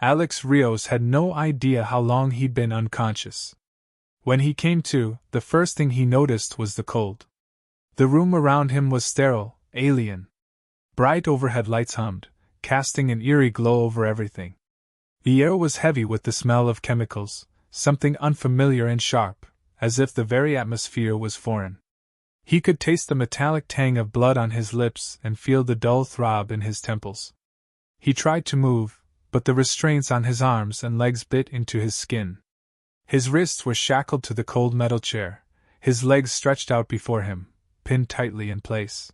Alex Rios had no idea how long he'd been unconscious. When he came to, the first thing he noticed was the cold. The room around him was sterile, alien. Bright overhead lights hummed, casting an eerie glow over everything. The air was heavy with the smell of chemicals, something unfamiliar and sharp, as if the very atmosphere was foreign. He could taste the metallic tang of blood on his lips and feel the dull throb in his temples. He tried to move, but the restraints on his arms and legs bit into his skin. His wrists were shackled to the cold metal chair, his legs stretched out before him, pinned tightly in place.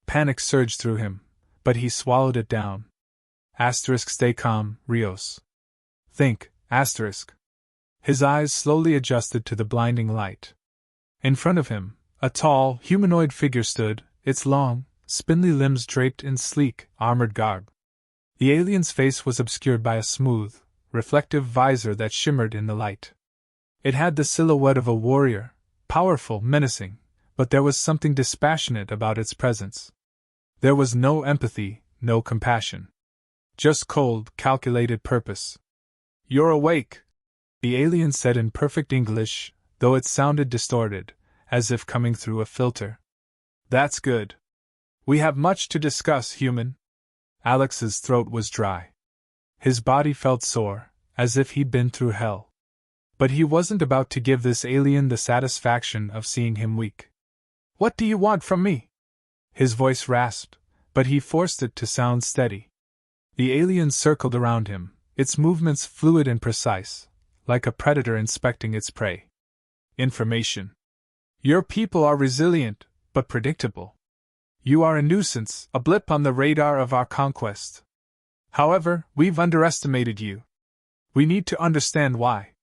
Panic surged through him, but he swallowed it down. Stay calm, Rios. Think, His eyes slowly adjusted to the blinding light. In front of him, a tall, humanoid figure stood, its long, spindly limbs draped in sleek, armored garb. The alien's face was obscured by a smooth, reflective visor that shimmered in the light. It had the silhouette of a warrior, powerful, menacing, but there was something dispassionate about its presence. There was no empathy, no compassion. Just cold, calculated purpose. "You're awake," the alien said in perfect English, though it sounded distorted, as if coming through a filter. "That's good. We have much to discuss, human." Alex's throat was dry. His body felt sore, as if he'd been through hell. But he wasn't about to give this alien the satisfaction of seeing him weak. "What do you want from me?" His voice rasped, but he forced it to sound steady. The alien circled around him, its movements fluid and precise, like a predator inspecting its prey. "Information. Your people are resilient, but predictable. You are a nuisance, a blip on the radar of our conquest. However, we've underestimated you. We need to understand why."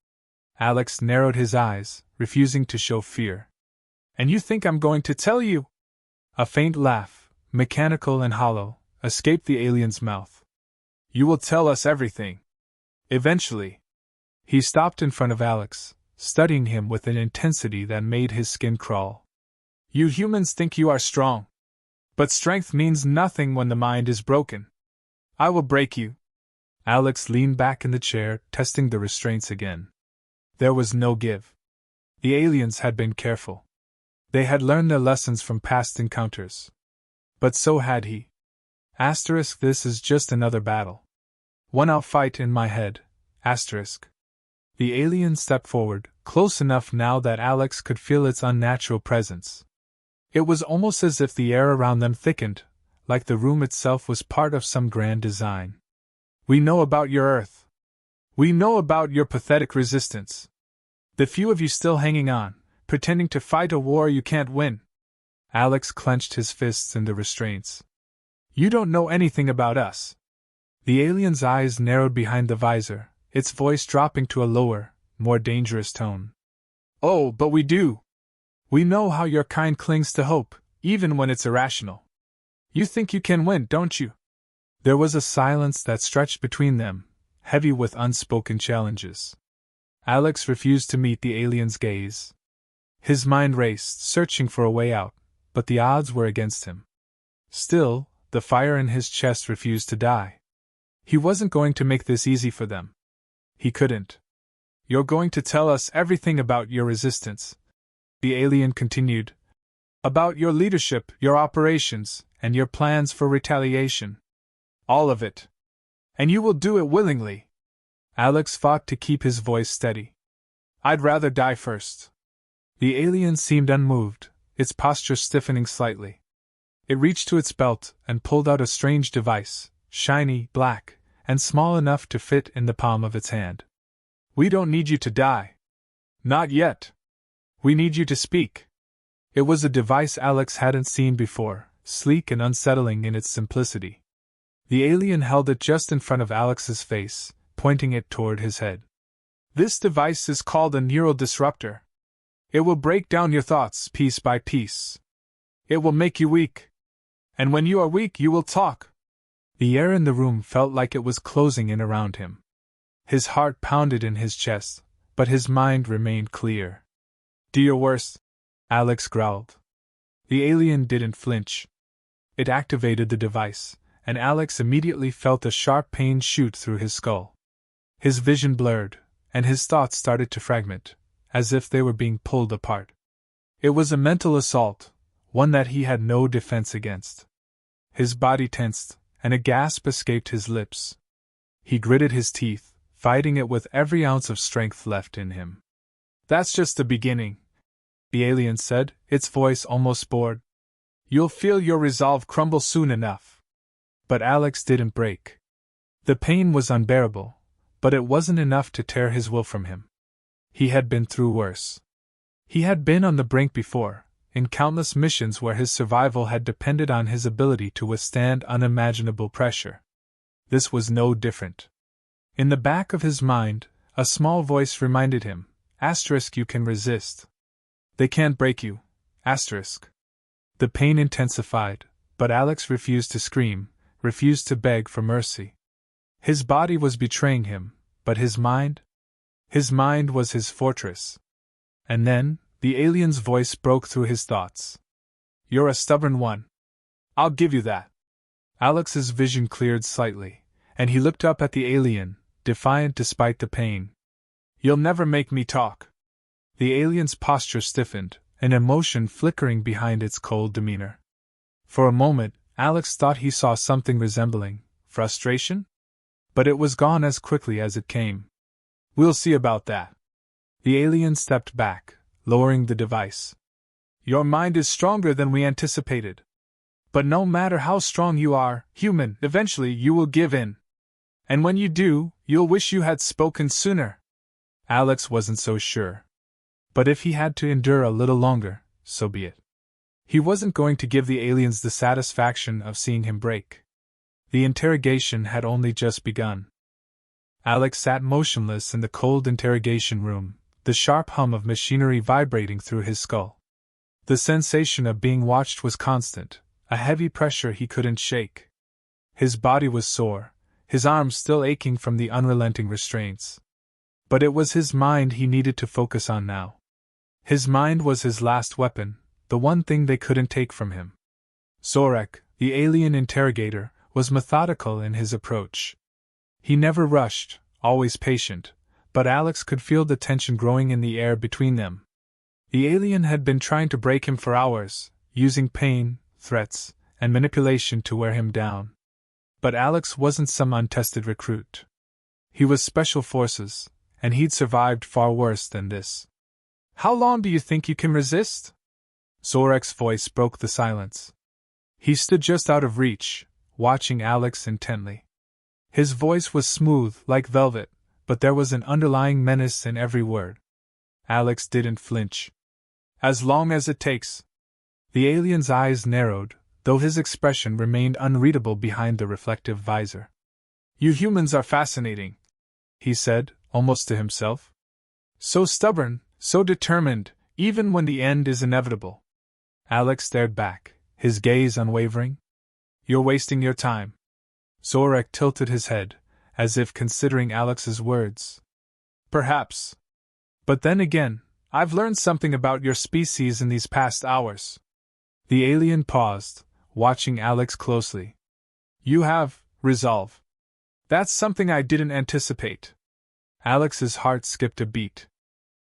Alex narrowed his eyes, refusing to show fear. "And you think I'm going to tell you?" A faint laugh, mechanical and hollow, escaped the alien's mouth. "You will tell us everything. Eventually." He stopped in front of Alex, studying him with an intensity that made his skin crawl. "You humans think you are strong. But strength means nothing when the mind is broken. I will break you." Alex leaned back in the chair, testing the restraints again. There was no give. The aliens had been careful. They had learned their lessons from past encounters. But so had he. This is just another battle. One out fight in my head. The alien stepped forward, close enough now that Alex could feel its unnatural presence. It was almost as if the air around them thickened, like the room itself was part of some grand design. "We know about your Earth. We know about your pathetic resistance. The few of you still hanging on, pretending to fight a war you can't win." Alex clenched his fists in the restraints. "You don't know anything about us." The alien's eyes narrowed behind the visor, its voice dropping to a lower, more dangerous tone. "Oh, but we do. We know how your kind clings to hope, even when it's irrational. You think you can win, don't you?" There was a silence that stretched between them, heavy with unspoken challenges. Alex refused to meet the alien's gaze. His mind raced, searching for a way out, but the odds were against him. Still, the fire in his chest refused to die. He wasn't going to make this easy for them. He couldn't. "You're going to tell us everything about your resistance," the alien continued. "About your leadership, your operations, and your plans for retaliation. All of it. And you will do it willingly." Alex fought to keep his voice steady. "I'd rather die first." The alien seemed unmoved, its posture stiffening slightly. It reached to its belt and pulled out a strange device, shiny, black, and small enough to fit in the palm of its hand. "We don't need you to die. Not yet. We need you to speak." It was a device Alex hadn't seen before, sleek and unsettling in its simplicity. The alien held it just in front of Alex's face, pointing it toward his head. "This device is called a neural disruptor. It will break down your thoughts piece by piece. It will make you weak. And when you are weak, you will talk." The air in the room felt like it was closing in around him. His heart pounded in his chest, but his mind remained clear. "Do your worst," Alex growled. The alien didn't flinch. It activated the device, and Alex immediately felt a sharp pain shoot through his skull. His vision blurred, and his thoughts started to fragment, as if they were being pulled apart. It was a mental assault, one that he had no defense against. His body tensed, and a gasp escaped his lips. He gritted his teeth, fighting it with every ounce of strength left in him. "That's just the beginning," the alien said, its voice almost bored. "You'll feel your resolve crumble soon enough." But Alex didn't break. The pain was unbearable, but it wasn't enough to tear his will from him. He had been through worse. He had been on the brink before, in countless missions where his survival had depended on his ability to withstand unimaginable pressure. This was no different. In the back of his mind, a small voice reminded him, "You can resist. They can't break you." The pain intensified, but Alex refused to scream, refused to beg for mercy. His body was betraying him, but his mind? His mind was his fortress. And then, the alien's voice broke through his thoughts. "You're a stubborn one. I'll give you that." Alex's vision cleared slightly, and he looked up at the alien, defiant despite the pain. "You'll never make me talk." The alien's posture stiffened, an emotion flickering behind its cold demeanor. For a moment, Alex thought he saw something resembling frustration? But it was gone as quickly as it came. "We'll see about that." The alien stepped back, lowering the device. "Your mind is stronger than we anticipated. But no matter how strong you are, human, eventually you will give in. And when you do, you'll wish you had spoken sooner." Alex wasn't so sure. But if he had to endure a little longer, so be it. He wasn't going to give the aliens the satisfaction of seeing him break. The interrogation had only just begun. Alex sat motionless in the cold interrogation room, the sharp hum of machinery vibrating through his skull. The sensation of being watched was constant, a heavy pressure he couldn't shake. His body was sore, his arms still aching from the unrelenting restraints. But it was his mind he needed to focus on now. His mind was his last weapon, the one thing they couldn't take from him. Zorek, the alien interrogator, was methodical in his approach. He never rushed, always patient, but Alex could feel the tension growing in the air between them. The alien had been trying to break him for hours, using pain, threats, and manipulation to wear him down. But Alex wasn't some untested recruit. He was Special Forces, and he'd survived far worse than this. "How long do you think you can resist?" Zorek's voice broke the silence. He stood just out of reach, watching Alex intently. His voice was smooth, like velvet, but there was an underlying menace in every word. Alex didn't flinch. "As long as it takes." The alien's eyes narrowed, though his expression remained unreadable behind the reflective visor. "You humans are fascinating," he said, almost to himself. "So stubborn, so determined, even when the end is inevitable." Alex stared back, his gaze unwavering. "You're wasting your time." Zorek tilted his head, as if considering Alex's words. "Perhaps. But then again, I've learned something about your species in these past hours." The alien paused, watching Alex closely. "You have resolve. That's something I didn't anticipate." Alex's heart skipped a beat.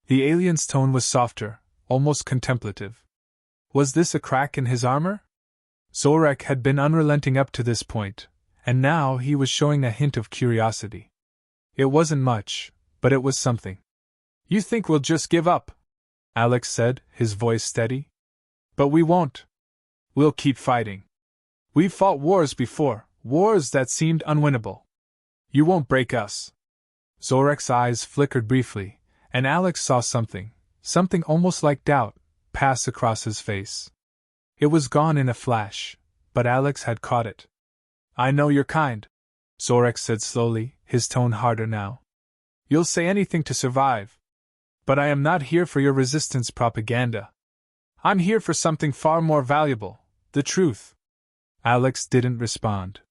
The alien's tone was softer, almost contemplative. Was this a crack in his armor? Zorek had been unrelenting up to this point, and now he was showing a hint of curiosity. It wasn't much, but it was something. "You think we'll just give up?" Alex said, his voice steady. "But we won't. We'll keep fighting. We've fought wars before, wars that seemed unwinnable. You won't break us." Zorek's eyes flickered briefly, and Alex saw something almost like doubt, pass across his face. It was gone in a flash, but Alex had caught it. "I know your kind," Zorek said slowly, his tone harder now. "You'll say anything to survive. But I am not here for your resistance propaganda. I'm here for something far more valuable, the truth." Alex didn't respond.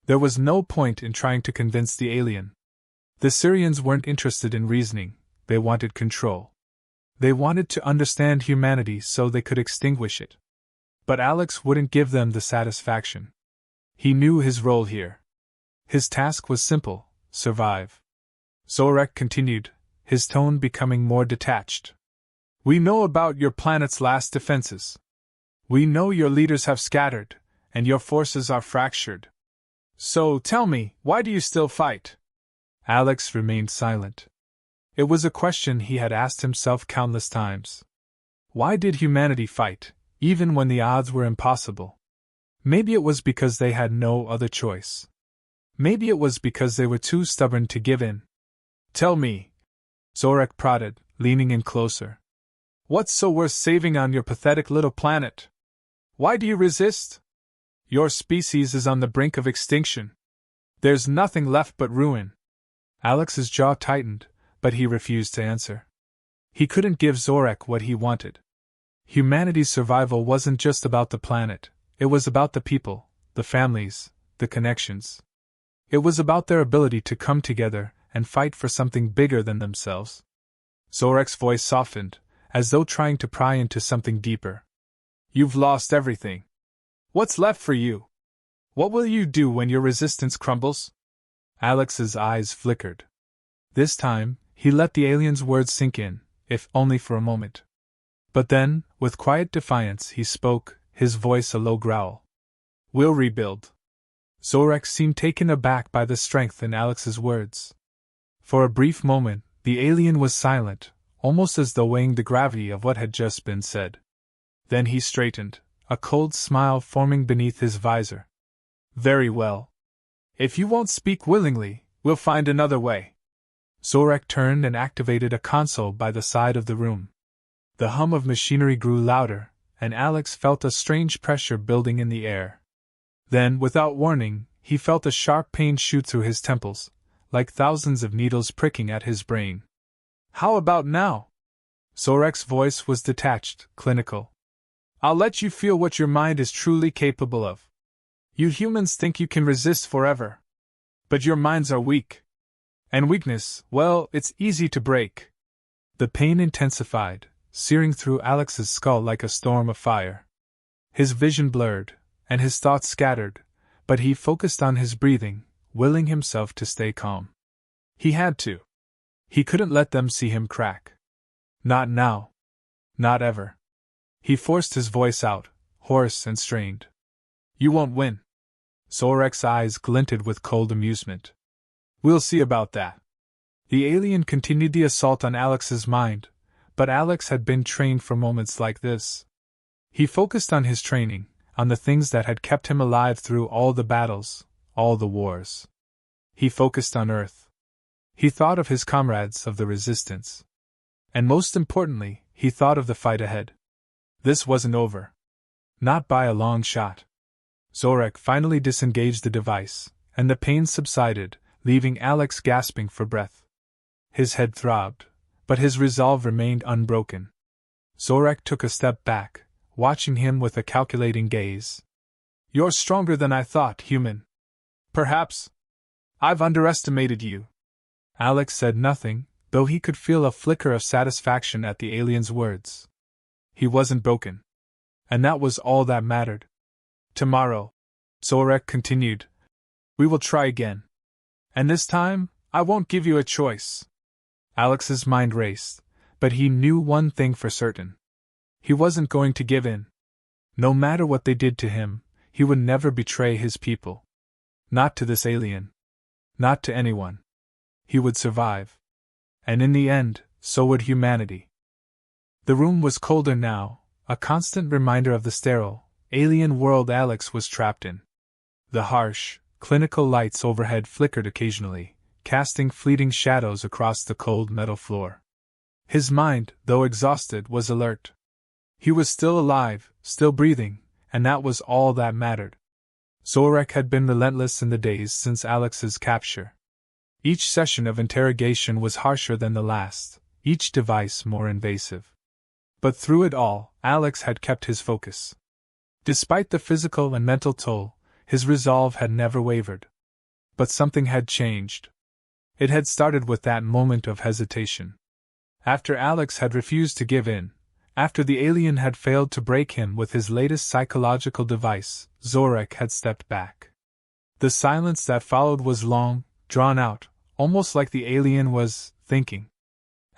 There was no point in trying to convince the alien. The Syrians weren't interested in reasoning, they wanted control. They wanted to understand humanity so they could extinguish it. But Alex wouldn't give them the satisfaction. He knew his role here. His task was simple: survive. Zorek continued, his tone becoming more detached. We know about your planet's last defenses. We know your leaders have scattered, and your forces are fractured. So tell me, why do you still fight? Alex remained silent. It was a question he had asked himself countless times. Why did humanity fight, even when the odds were impossible? Maybe it was because they had no other choice. Maybe it was because they were too stubborn to give in. Tell me, Zorek prodded, leaning in closer. What's so worth saving on your pathetic little planet? Why do you resist? Your species is on the brink of extinction. There's nothing left but ruin. Alex's jaw tightened, but he refused to answer. He couldn't give Zorek what he wanted. Humanity's survival wasn't just about the planet, it was about the people, the families, the connections. It was about their ability to come together and fight for something bigger than themselves. Zorek's voice softened, as though trying to pry into something deeper. You've lost everything. What's left for you? What will you do when your resistance crumbles? Alex's eyes flickered. This time, he let the alien's words sink in, if only for a moment. But then, with quiet defiance, he spoke, his voice a low growl. We'll rebuild. Zorek seemed taken aback by the strength in Alex's words. For a brief moment, the alien was silent, almost as though weighing the gravity of what had just been said. Then he straightened, a cold smile forming beneath his visor. Very well. If you won't speak willingly, we'll find another way. Zorek turned and activated a console by the side of the room. The hum of machinery grew louder, and Alex felt a strange pressure building in the air. Then, without warning, he felt a sharp pain shoot through his temples, like thousands of needles pricking at his brain. How about now? Zorek's voice was detached, clinical. I'll let you feel what your mind is truly capable of. You humans think you can resist forever. But your minds are weak. And weakness, well, it's easy to break. The pain intensified, searing through Alex's skull like a storm of fire. His vision blurred, and his thoughts scattered, but he focused on his breathing, willing himself to stay calm. He had to. He couldn't let them see him crack. Not now. Not ever. He forced his voice out, hoarse and strained. You won't win. Zorek's eyes glinted with cold amusement. We'll see about that. The alien continued the assault on Alex's mind, but Alex had been trained for moments like this. He focused on his training, on the things that had kept him alive through all the battles, all the wars. He focused on Earth. He thought of his comrades of the Resistance. And most importantly, he thought of the fight ahead. This wasn't over. Not by a long shot. Zorek finally disengaged the device, and the pain subsided, leaving Alex gasping for breath. His head throbbed, but his resolve remained unbroken. Zorek took a step back, watching him with a calculating gaze. You're stronger than I thought, human. Perhaps I've underestimated you. Alex said nothing, though he could feel a flicker of satisfaction at the alien's words. He wasn't broken. And that was all that mattered. Tomorrow, Zorek continued, we will try again. And this time, I won't give you a choice. Alex's mind raced, but he knew one thing for certain. He wasn't going to give in. No matter what they did to him, he would never betray his people. Not to this alien. Not to anyone. He would survive. And in the end, so would humanity. The room was colder now, a constant reminder of the sterile, alien world Alex was trapped in. The harsh, clinical lights overhead flickered occasionally, casting fleeting shadows across the cold metal floor. His mind, though exhausted, was alert. He was still alive, still breathing, and that was all that mattered. Zorek had been relentless in the days since Alex's capture. Each session of interrogation was harsher than the last, each device more invasive. But through it all, Alex had kept his focus. Despite the physical and mental toll, his resolve had never wavered. But something had changed. It had started with that moment of hesitation. After Alex had refused to give in, after the alien had failed to break him with his latest psychological device, Zorek had stepped back. The silence that followed was long, drawn out, almost like the alien was thinking.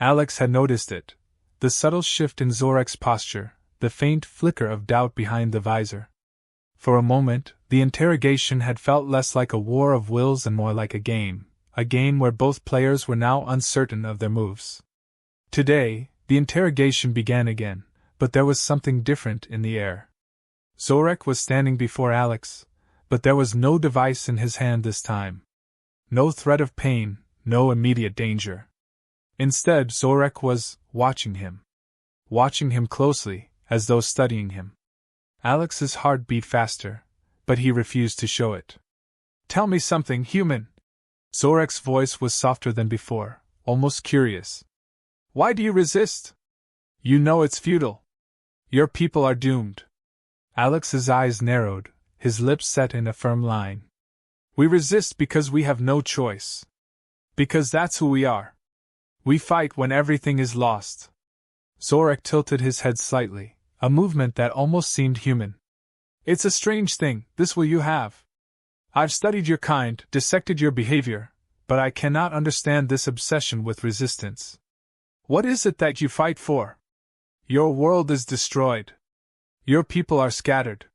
Alex had noticed it, the subtle shift in Zorek's posture, the faint flicker of doubt behind the visor. For a moment, the interrogation had felt less like a war of wills and more like a game where both players were now uncertain of their moves. Today, the interrogation began again, but there was something different in the air. Zorek was standing before Alex, but there was no device in his hand this time. No threat of pain, no immediate danger. Instead, Zorek was watching him closely, as though studying him. Alex's heart beat faster, but he refused to show it. "Tell me something, human." Zorek's voice was softer than before, almost curious. "Why do you resist? You know it's futile. Your people are doomed." Alex's eyes narrowed, his lips set in a firm line. "We resist because we have no choice. Because that's who we are. We fight when everything is lost." Zorek tilted his head slightly, a movement that almost seemed human. "It's a strange thing, this will you have. I've studied your kind, dissected your behavior, but I cannot understand this obsession with resistance. What is it that you fight for? Your world is destroyed. Your people are scattered.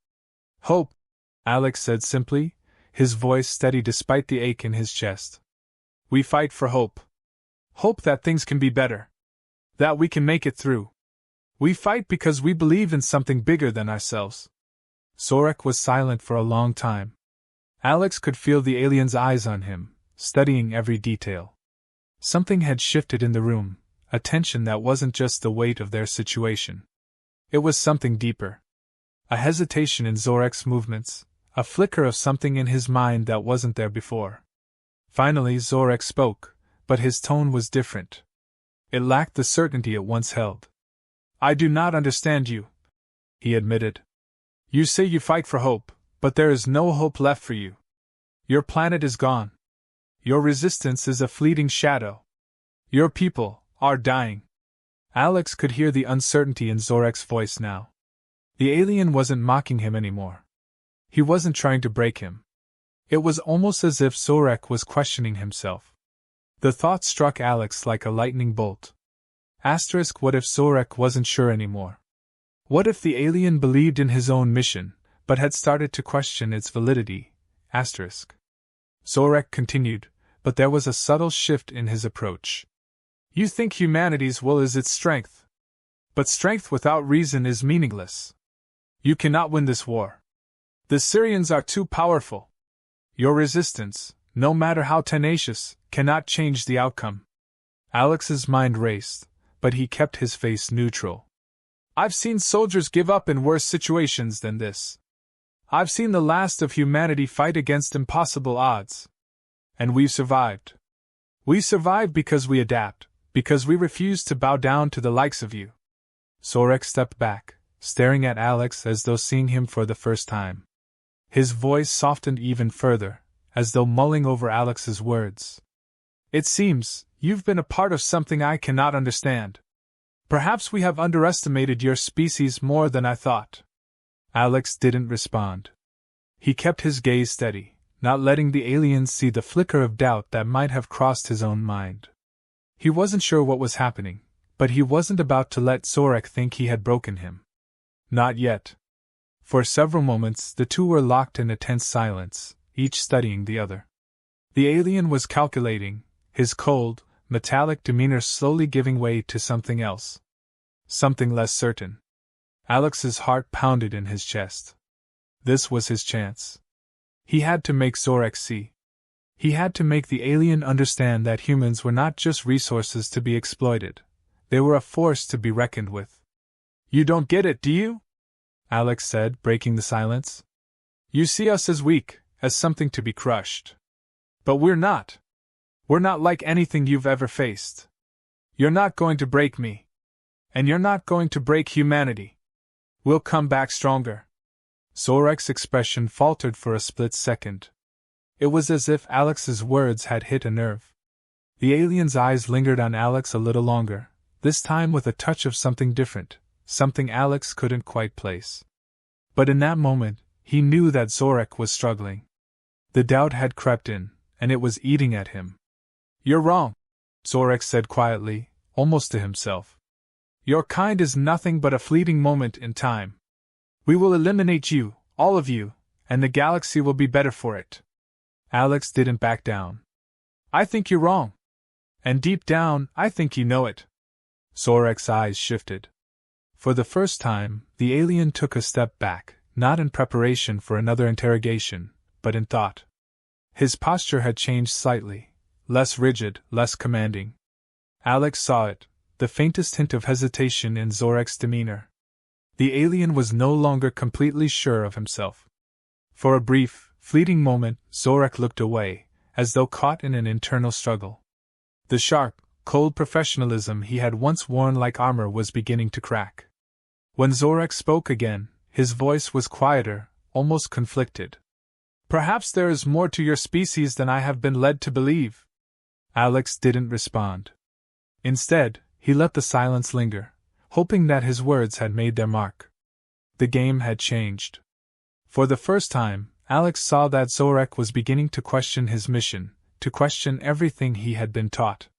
Hope," Alex said simply, his voice steady despite the ache in his chest. "We fight for hope. Hope that things can be better. That we can make it through. We fight because we believe in something bigger than ourselves." Zorek was silent for a long time. Alex could feel the alien's eyes on him, studying every detail. Something had shifted in the room, a tension that wasn't just the weight of their situation. It was something deeper. A hesitation in Zorek's movements, a flicker of something in his mind that wasn't there before. Finally Zorek spoke, but his tone was different. It lacked the certainty it once held. "I do not understand you," he admitted. "You say you fight for hope, but there is no hope left for you. Your planet is gone. Your resistance is a fleeting shadow. Your people are dying." Alex could hear the uncertainty in Zorek's voice now. The alien wasn't mocking him anymore. He wasn't trying to break him. It was almost as if Zorek was questioning himself. The thought struck Alex like a lightning bolt. What if Zorek wasn't sure anymore? What if the alien believed in his own mission, but had started to question its validity? Zorek continued, but there was a subtle shift in his approach. "You think humanity's will is its strength. But strength without reason is meaningless. You cannot win this war. The Syrians are too powerful. Your resistance, no matter how tenacious, cannot change the outcome." Alex's mind raced, but he kept his face neutral. "I've seen soldiers give up in worse situations than this. I've seen the last of humanity fight against impossible odds. And we've survived. We survive because we adapt, because we refuse to bow down to the likes of you." Zorek stepped back, staring at Alex as though seeing him for the first time. His voice softened even further, as though mulling over Alex's words. "It seems you've been a part of something I cannot understand. Perhaps we have underestimated your species more than I thought." Alex didn't respond. He kept his gaze steady, not letting the alien see the flicker of doubt that might have crossed his own mind. He wasn't sure what was happening, but he wasn't about to let Zorek think he had broken him. Not yet. For several moments the two were locked in a tense silence, each studying the other. The alien was calculating, his cold, metallic demeanor slowly giving way to something else. Something less certain. Alex's heart pounded in his chest. This was his chance. He had to make Zorek see. He had to make the alien understand that humans were not just resources to be exploited. They were a force to be reckoned with. "You don't get it, do you?" Alex said, breaking the silence. "You see us as weak, as something to be crushed. But we're not. We're not like anything you've ever faced. You're not going to break me. And you're not going to break humanity. We'll come back stronger." Zorek's expression faltered for a split second. It was as if Alex's words had hit a nerve. The alien's eyes lingered on Alex a little longer, this time with a touch of something different, something Alex couldn't quite place. But in that moment, he knew that Zorek was struggling. The doubt had crept in, and it was eating at him. You're wrong, Zorek said quietly, almost to himself. Your kind is nothing but a fleeting moment in time. We will eliminate you, all of you, and the galaxy will be better for it. Alex didn't back down. I think you're wrong. And deep down, I think you know it. Zorek's eyes shifted. For the first time, the alien took a step back, not in preparation for another interrogation, but in thought. His posture had changed slightly, less rigid, less commanding. Alex saw it, the faintest hint of hesitation in Zorek's demeanor. The alien was no longer completely sure of himself. For a brief, fleeting moment, Zorek looked away, as though caught in an internal struggle. The sharp, cold professionalism he had once worn like armor was beginning to crack. When Zorek spoke again, his voice was quieter, almost conflicted. Perhaps there is more to your species than I have been led to believe. Alex didn't respond. Instead, he let the silence linger, hoping that his words had made their mark. The game had changed. For the first time, Alex saw that Zorek was beginning to question his mission, to question everything he had been taught.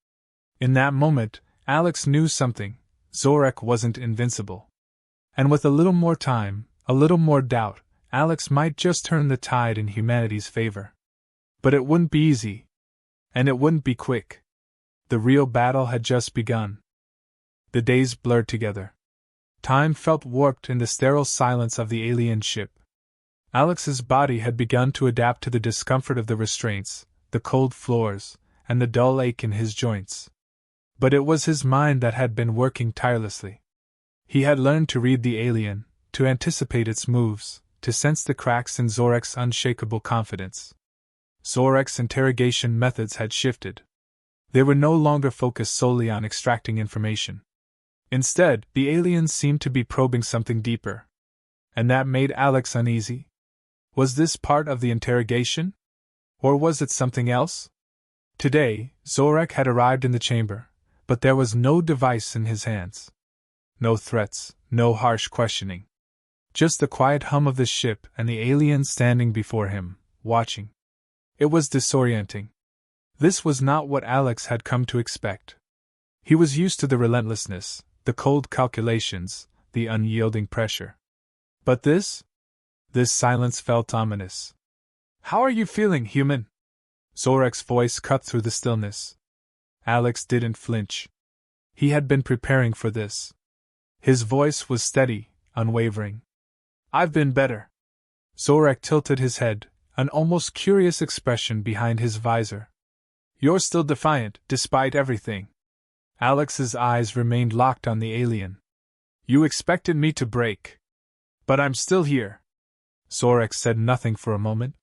In that moment, Alex knew something: Zorek wasn't invincible. And with a little more time, a little more doubt, Alex might just turn the tide in humanity's favor. But it wouldn't be easy. And it wouldn't be quick. The real battle had just begun. The days blurred together. Time felt warped in the sterile silence of the alien ship. Alex's body had begun to adapt to the discomfort of the restraints, the cold floors, and the dull ache in his joints. But it was his mind that had been working tirelessly. He had learned to read the alien, to anticipate its moves, to sense the cracks in Zorek's unshakable confidence. Zorek's interrogation methods had shifted. They were no longer focused solely on extracting information. Instead, the aliens seemed to be probing something deeper. And that made Alex uneasy. Was this part of the interrogation? Or was it something else? Today, Zorek had arrived in the chamber, but there was no device in his hands. No threats, no harsh questioning. Just the quiet hum of the ship and the alien standing before him, watching. It was disorienting. This was not what Alex had come to expect. He was used to the relentlessness, the cold calculations, the unyielding pressure. But this silence felt ominous. How are you feeling, human? Zorek's voice cut through the stillness. Alex didn't flinch. He had been preparing for this. His voice was steady, unwavering. I've been better. Zorek tilted his head, an almost curious expression behind his visor. You're still defiant, despite everything. Alex's eyes remained locked on the alien. You expected me to break. But I'm still here. Zorek said nothing for a moment.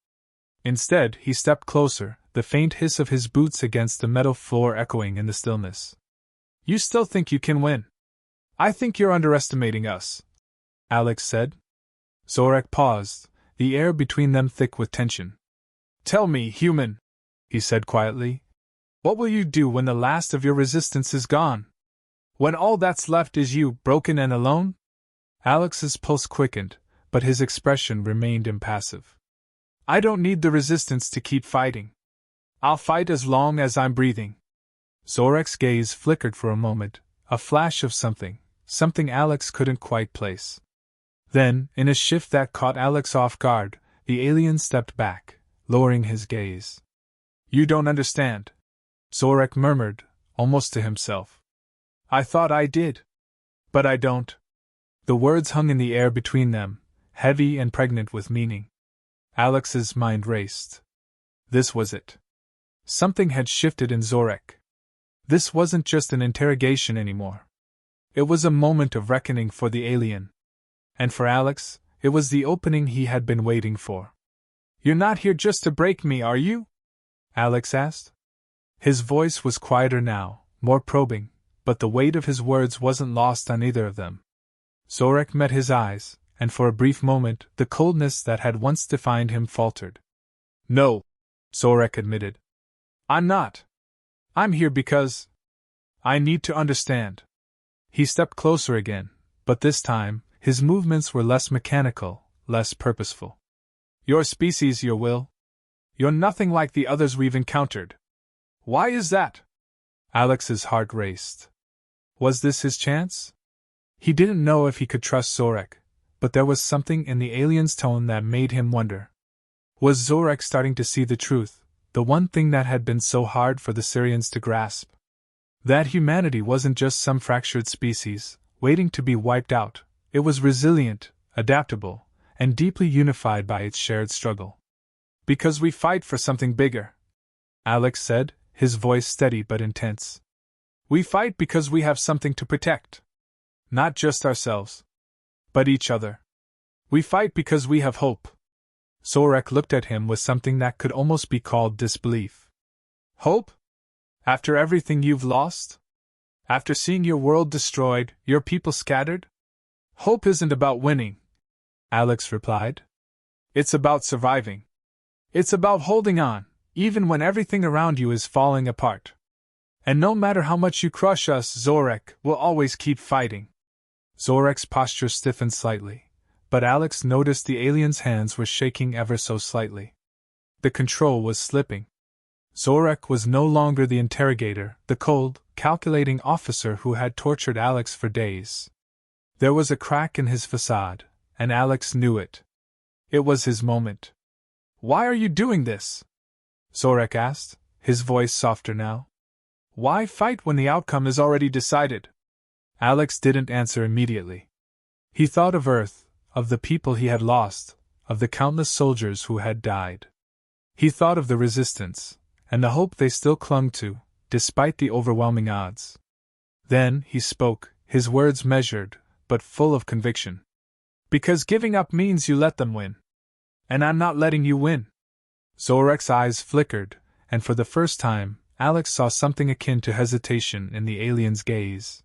Instead, he stepped closer, the faint hiss of his boots against the metal floor echoing in the stillness. You still think you can win? I think you're underestimating us, Alex said. Zorek paused, the air between them thick with tension. Tell me, human, he said quietly, what will you do when the last of your resistance is gone? When all that's left is you, broken and alone? Alex's pulse quickened, but his expression remained impassive. I don't need the resistance to keep fighting. I'll fight as long as I'm breathing. Zorek's gaze flickered for a moment, a flash of something Alex couldn't quite place. Then, in a shift that caught Alex off guard, the alien stepped back, lowering his gaze. You don't understand, Zorek murmured, almost to himself. I thought I did. But I don't. The words hung in the air between them, heavy and pregnant with meaning. Alex's mind raced. This was it. Something had shifted in Zorek. This wasn't just an interrogation anymore. It was a moment of reckoning for the alien. And for Alex, it was the opening he had been waiting for. You're not here just to break me, are you? Alex asked. His voice was quieter now, more probing, but the weight of his words wasn't lost on either of them. Zorek met his eyes, and for a brief moment, the coldness that had once defined him faltered. No, Zorek admitted. I'm not. I'm here because I need to understand. He stepped closer again, but this time, his movements were less mechanical, less purposeful. Your species, your will. You're nothing like the others we've encountered. Why is that? Alex's heart raced. Was this his chance? He didn't know if he could trust Zorek, but there was something in the alien's tone that made him wonder. Was Zorek starting to see the truth, the one thing that had been so hard for the Syrians to grasp? That humanity wasn't just some fractured species, waiting to be wiped out. It was resilient, adaptable, and deeply unified by its shared struggle. Because we fight for something bigger, Alex said, his voice steady but intense. We fight because we have something to protect. Not just ourselves, but each other. We fight because we have hope. Zorek looked at him with something that could almost be called disbelief. Hope? After everything you've lost? After seeing your world destroyed, your people scattered? Hope isn't about winning, Alex replied. It's about surviving. It's about holding on, even when everything around you is falling apart. And no matter how much you crush us, Zorek, we'll always keep fighting. Zorek's posture stiffened slightly, but Alex noticed the alien's hands were shaking ever so slightly. The control was slipping. Zorek was no longer the interrogator, the cold, calculating officer who had tortured Alex for days. There was a crack in his facade, and Alex knew it. It was his moment. Why are you doing this? Zorek asked, his voice softer now. Why fight when the outcome is already decided? Alex didn't answer immediately. He thought of Earth, of the people he had lost, of the countless soldiers who had died. He thought of the resistance, and the hope they still clung to, despite the overwhelming odds. Then he spoke, his words measured, but full of conviction. Because giving up means you let them win. And I'm not letting you win. Zorek's eyes flickered, and for the first time, Alex saw something akin to hesitation in the alien's gaze.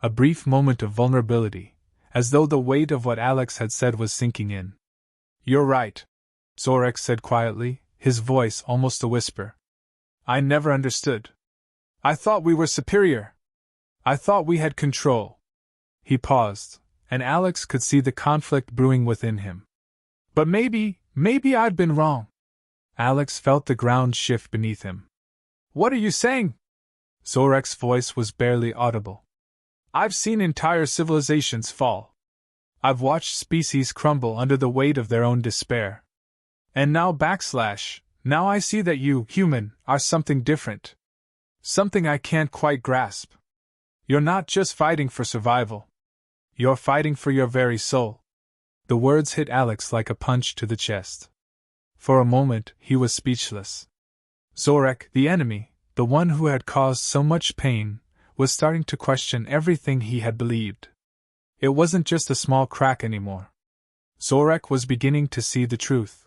A brief moment of vulnerability, as though the weight of what Alex had said was sinking in. You're right, Zorek said quietly, his voice almost a whisper. I never understood. I thought we were superior. I thought we had control. He paused, and Alex could see the conflict brewing within him. But maybe I'd been wrong. Alex felt the ground shift beneath him. What are you saying? Zorek's voice was barely audible. I've seen entire civilizations fall. I've watched species crumble under the weight of their own despair. And now now I see that you, human, are something different. Something I can't quite grasp. You're not just fighting for survival. You're fighting for your very soul. The words hit Alex like a punch to the chest. For a moment, he was speechless. Zorek, the enemy, the one who had caused so much pain, was starting to question everything he had believed. It wasn't just a small crack anymore. Zorek was beginning to see the truth.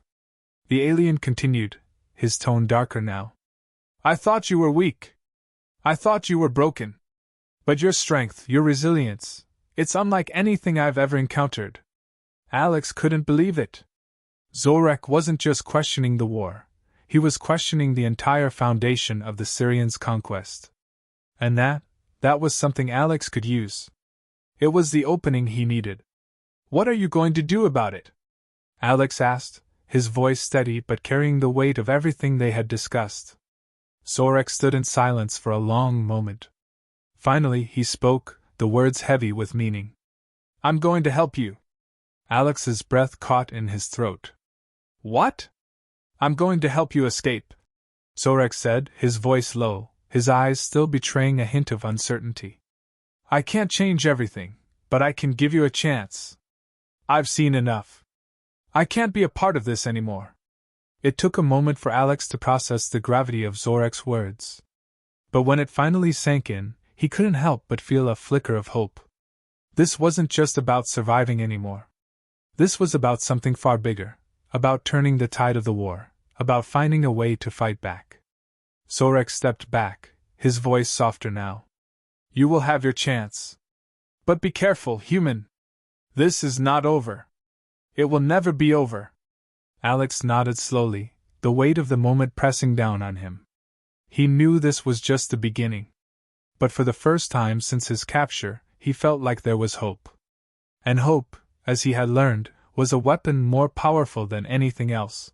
The alien continued, his tone darker now. I thought you were weak. I thought you were broken. But your strength, your resilience, it's unlike anything I've ever encountered. Alex couldn't believe it. Zorek wasn't just questioning the war, he was questioning the entire foundation of the Syrians' conquest. And that was something Alex could use. It was the opening he needed. What are you going to do about it? Alex asked, his voice steady but carrying the weight of everything they had discussed. Zorek stood in silence for a long moment. Finally he spoke, the words heavy with meaning. I'm going to help you. Alex's breath caught in his throat. What? I'm going to help you escape, Zorek said, his voice low, his eyes still betraying a hint of uncertainty. I can't change everything, but I can give you a chance. I've seen enough. I can't be a part of this anymore. It took a moment for Alex to process the gravity of Zorek's words. But when it finally sank in, he couldn't help but feel a flicker of hope. This wasn't just about surviving anymore. This was about something far bigger, about turning the tide of the war, about finding a way to fight back. Zorek stepped back, his voice softer now. You will have your chance. But be careful, human. This is not over. It will never be over. Alex nodded slowly, the weight of the moment pressing down on him. He knew this was just the beginning. But for the first time since his capture, he felt like there was hope. And hope, as he had learned, was a weapon more powerful than anything else.